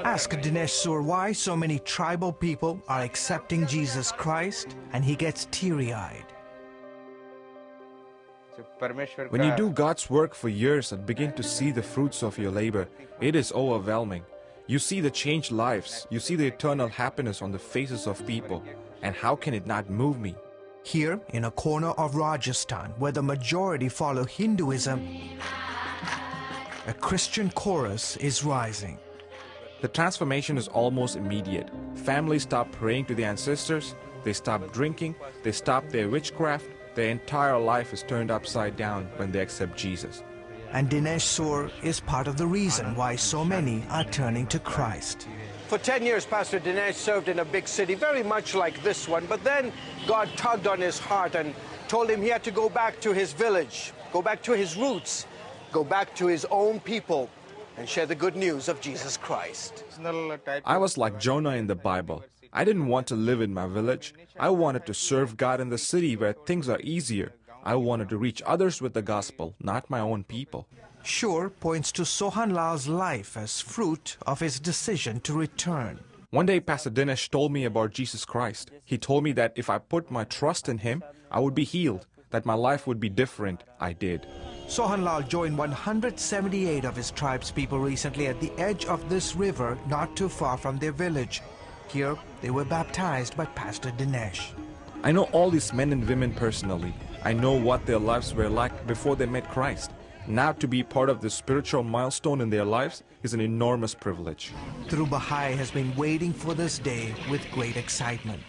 Ask Dinesh Sur why so many tribal people are accepting Jesus Christ, and he gets teary-eyed. When you do God's work for years and begin to see the fruits of your labor, it is overwhelming. You see the changed lives, you see the eternal happiness on the faces of people, and how can it not move me? Here, in a corner of Rajasthan, where the majority follow Hinduism, a Christian chorus is rising. The transformation is almost immediate. Families stop praying to the ancestors, they stop drinking, they stop their witchcraft, their entire life is turned upside down when they accept Jesus. And Dinesh Sur is part of the reason why so many are turning to Christ. For 10 years, Pastor Dinesh served in a big city, very much like this one, but then God tugged on his heart and told him he had to go back to his village, go back to his roots, go back to his own people, and share the good news of Jesus Christ. I was like Jonah in the Bible. I didn't want to live in my village. I wanted to serve God in the city where things are easier. I wanted to reach others with the gospel, not my own people. Sur points to Sohan Lal's life as fruit of his decision to return. One day, Pastor Dinesh told me about Jesus Christ. He told me that if I put my trust in him, I would be healed, that my life would be different. I did. Sohan Lal joined 178 of his tribe's people recently at the edge of this river, not too far from their village. Here, they were baptized by Pastor Dinesh. I know all these men and women personally. I know what their lives were like before they met Christ. Now to be part of this spiritual milestone in their lives is an enormous privilege. Dhruv Bahai has been waiting for this day with great excitement.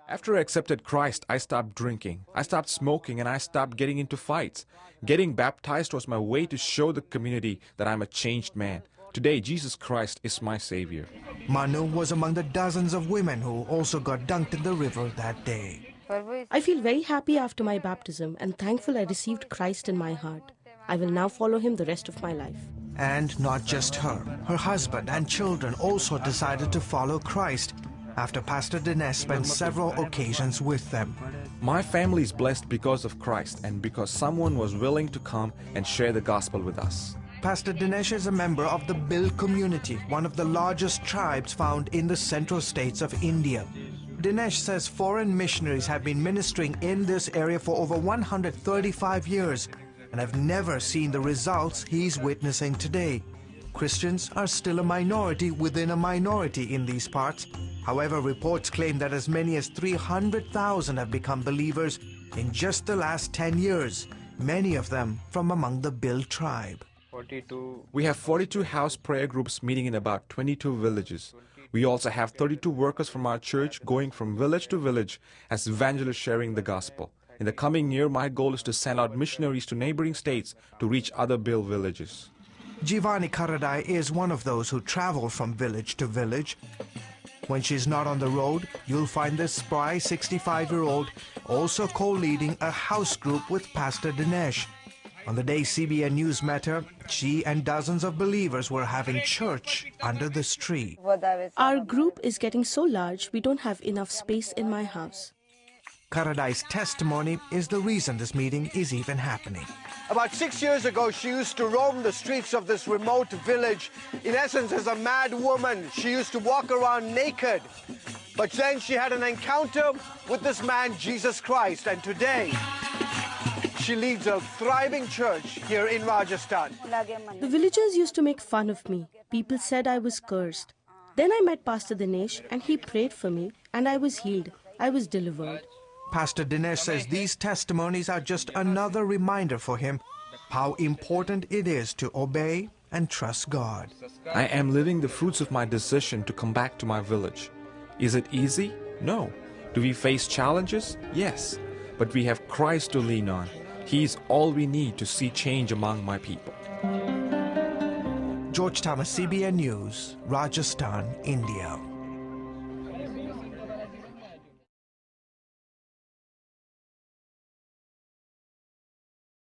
After I accepted Christ, I stopped drinking, I stopped smoking, and I stopped getting into fights. Getting baptized was my way to show the community that I'm a changed man. Today, Jesus Christ is my Savior. Manu was among the dozens of women who also got dunked in the river that day. I feel very happy after my baptism and thankful I received Christ in my heart. I will now follow him the rest of my life. And not just her. Her husband and children also decided to follow Christ after Pastor Dinesh spent several occasions with them. My family is blessed because of Christ and because someone was willing to come and share the gospel with us. Pastor Dinesh is a member of the Bhil community, one of the largest tribes found in the central states of India. Dinesh says foreign missionaries have been ministering in this area for over 135 years and have never seen the results he's witnessing today. Christians are still a minority within a minority in these parts. However, reports claim that as many as 300,000 have become believers in just the last 10 years, many of them from among the Bhil tribe. We have 42 house prayer groups meeting in about 22 villages. We also have 32 workers from our church going from village to village as evangelists sharing the gospel. In the coming year, my goal is to send out missionaries to neighboring states to reach other Bhil villages. Jivani Karadai is one of those who travel from village to village. When she's not on the road, you'll find this spry 65-year-old also co-leading a house group with Pastor Dinesh. On the day CBN News met her, she and dozens of believers were having church under this tree. Our group is getting so large, we don't have enough space in my house. Karadai's testimony is the reason this meeting is even happening. About 6 years ago, she used to roam the streets of this remote village. In essence, as a mad woman, she used to walk around naked. But then she had an encounter with this man, Jesus Christ, and today she leads a thriving church here in Rajasthan. The villagers used to make fun of me. People said I was cursed. Then I met Pastor Dinesh and he prayed for me and I was healed. I was delivered. Pastor Dinesh says these testimonies are just another reminder for him how important it is to obey and trust God. I am living the fruits of my decision to come back to my village. Is it easy? No. Do we face challenges? Yes. But we have Christ to lean on. He is all we need to see change among my people. George Thomas, CBN News, Rajasthan, India.